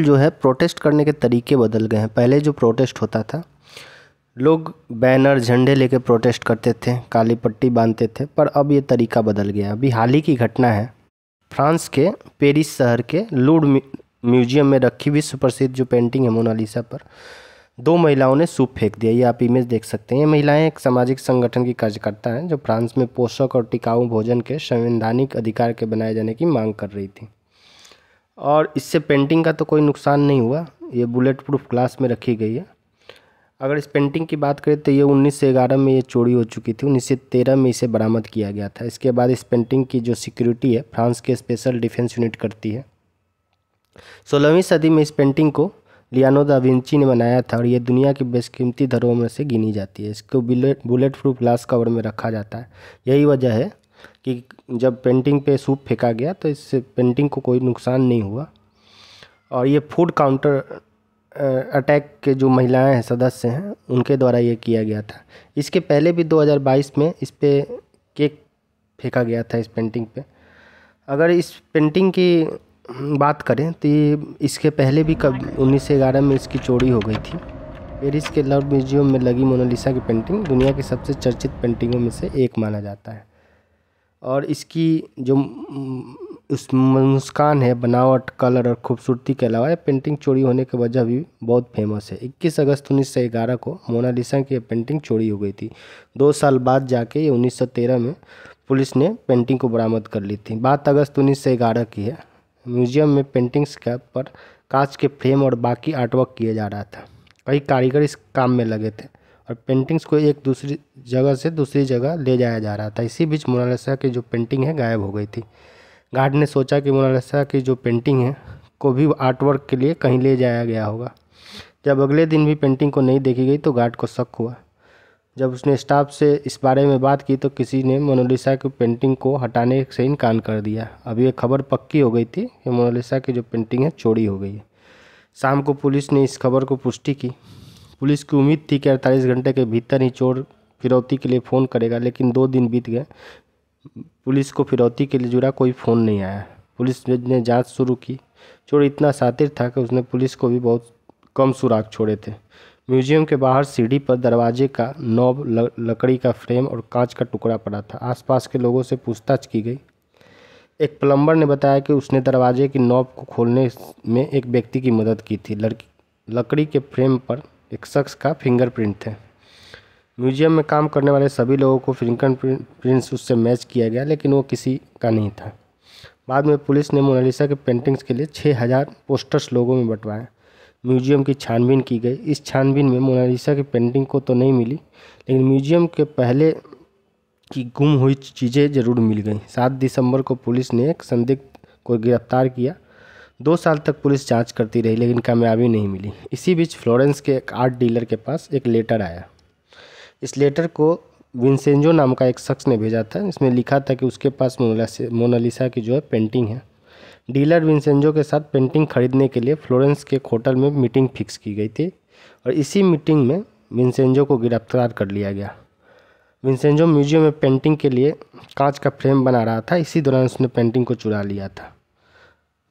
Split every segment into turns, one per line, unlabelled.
जो है प्रोटेस्ट करने के तरीके बदल गए हैं। पहले जो प्रोटेस्ट होता था, लोग बैनर झंडे लेके प्रोटेस्ट करते थे, काली पट्टी बांधते थे, पर अब ये तरीका बदल गया। अभी हाल ही की घटना है, फ्रांस के पेरिस शहर के लूव्र म्यूजियम में रखी विश्व प्रसिद्ध जो पेंटिंग है मोनालिसा पर 2 महिलाओं ने सूप फेंक दिया। ये आप इमेज देख सकते हैं। ये महिलाएं एक सामाजिक संगठन की कार्यकर्ता हैं जो फ्रांस में पोषक और टिकाऊ भोजन के संवैधानिक अधिकार के बनाए जाने की मांग कर रही थी। और इससे पेंटिंग का तो कोई नुकसान नहीं हुआ, ये बुलेट प्रूफ ग्लास में रखी गई है। अगर इस पेंटिंग की बात करें तो ये 1911 में ये चोरी हो चुकी थी, 1913 में इसे बरामद किया गया था। इसके बाद इस पेंटिंग की जो सिक्योरिटी है फ्रांस के स्पेशल डिफेंस यूनिट करती है। 16वीं सदी में इस पेंटिंग को लियोनार्डो दा विंची ने बनाया था और ये दुनिया की बेशकीमती धरोहरों में से गिनी जाती है। इसको बुलेट प्रूफ ग्लास कवर में रखा जाता है। यही वजह है कि जब पेंटिंग पे सूप फेंका गया तो इससे पेंटिंग को कोई नुकसान नहीं हुआ। और ये फूड काउंटर अटैक के जो महिलाएं हैं, सदस्य हैं, उनके द्वारा ये किया गया था। इसके पहले भी 2022 में इस पे केक फेंका गया था इस पेंटिंग पे। अगर इस पेंटिंग की बात करें तो ये इसके पहले भी कब 1911 में इसकी चोरी हो गई थी। पेरिस के लूव्र म्यूजियम में लगी मोनालिसा की पेंटिंग दुनिया की सबसे चर्चित पेंटिंगों में से एक माना जाता है। और इसकी जो उस मुस्कान है, बनावट, कलर और खूबसूरती के अलावा ये पेंटिंग चोरी होने की वजह भी बहुत फेमस है। 21 अगस्त 1911 को मोनालिसा की पेंटिंग चोरी हो गई थी। 2 साल बाद जाके ये 1913 में पुलिस ने पेंटिंग को बरामद कर ली थी। बात अगस्त 1911 की है। म्यूजियम में पेंटिंग्स के पर कांच के फ्रेम और बाकी आर्टवर्क किया जा रहा था। कई कारीगर इस काम में लगे थे और पेंटिंग्स को एक दूसरी जगह से दूसरी जगह ले जाया जा रहा था। इसी बीच मोनालिसा की जो पेंटिंग है गायब हो गई थी। गार्ड ने सोचा कि मोनालिसा की जो पेंटिंग है को भी आर्टवर्क के लिए कहीं ले जाया गया होगा। जब अगले दिन भी पेंटिंग को नहीं देखी गई तो गार्ड को शक हुआ। जब उसने स्टाफ से इस बारे में बात की तो किसी ने मोनालिसा की पेंटिंग को हटाने से इनकार कर दिया। अब ये खबर पक्की हो गई थी कि मोनालिसा की जो पेंटिंग है चोरी हो गई है। शाम को पुलिस ने इस खबर को पुष्टि की। पुलिस की उम्मीद थी कि 48 घंटे के भीतर ही चोर फिरौती के लिए फ़ोन करेगा, लेकिन 2 दिन बीत गए। पुलिस को फिरौती के लिए जुड़ा कोई फ़ोन नहीं आया। पुलिस ने जांच शुरू की। चोर इतना शातिर था कि उसने पुलिस को भी बहुत कम सुराग छोड़े थे। म्यूजियम के बाहर सीढ़ी पर दरवाजे का नॉब, लकड़ी का फ्रेम और कांच का टुकड़ा पड़ा था। आसपास के लोगों से पूछताछ की गई। एक प्लम्बर ने बताया कि उसने दरवाजे की नॉब को खोलने में एक व्यक्ति की मदद की थी। लकड़ी के फ्रेम पर एक शख्स का फिंगरप्रिंट थे। म्यूजियम में काम करने वाले सभी लोगों को फिंगरप्रिंट्स उससे मैच किया गया, लेकिन वो किसी का नहीं था। बाद में पुलिस ने मोनालिसा के पेंटिंग्स के लिए 6000 पोस्टर्स लोगों में बंटवाए। म्यूजियम की छानबीन की गई। इस छानबीन में मोनालिसा की पेंटिंग को तो नहीं मिली, लेकिन म्यूजियम के पहले की गुम हुई चीज़ें ज़रूर मिल गई। 7 दिसंबर को पुलिस ने एक संदिग्ध को गिरफ्तार किया। 2 साल तक पुलिस जांच करती रही, लेकिन कामयाबी नहीं मिली। इसी बीच फ्लोरेंस के एक आर्ट डीलर के पास एक लेटर आया। इस लेटर को विंसेंजो नाम का एक शख्स ने भेजा था। इसमें लिखा था कि उसके पास मोनालिसा की जो है पेंटिंग है। डीलर विंसेंजो के साथ पेंटिंग खरीदने के लिए फ्लोरेंस के एक होटल में मीटिंग फिक्स की गई थी और इसी मीटिंग में विंसेंजो को गिरफ्तार कर लिया गया। विंसेंजो म्यूजियम में पेंटिंग के लिए कांच का फ्रेम बना रहा था। इसी दौरान उसने पेंटिंग को चुरा लिया था।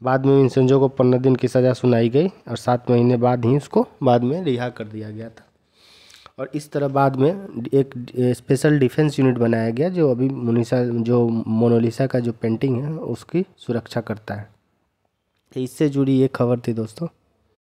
बाद में विंसेंजो को 15 दिन की सज़ा सुनाई गई और 7 महीने बाद ही उसको बाद में रिहा कर दिया गया था। और इस तरह बाद में एक स्पेशल डिफेंस यूनिट बनाया गया जो अभी मोनालिसा का जो पेंटिंग है उसकी सुरक्षा करता है। इससे जुड़ी ये खबर थी दोस्तों।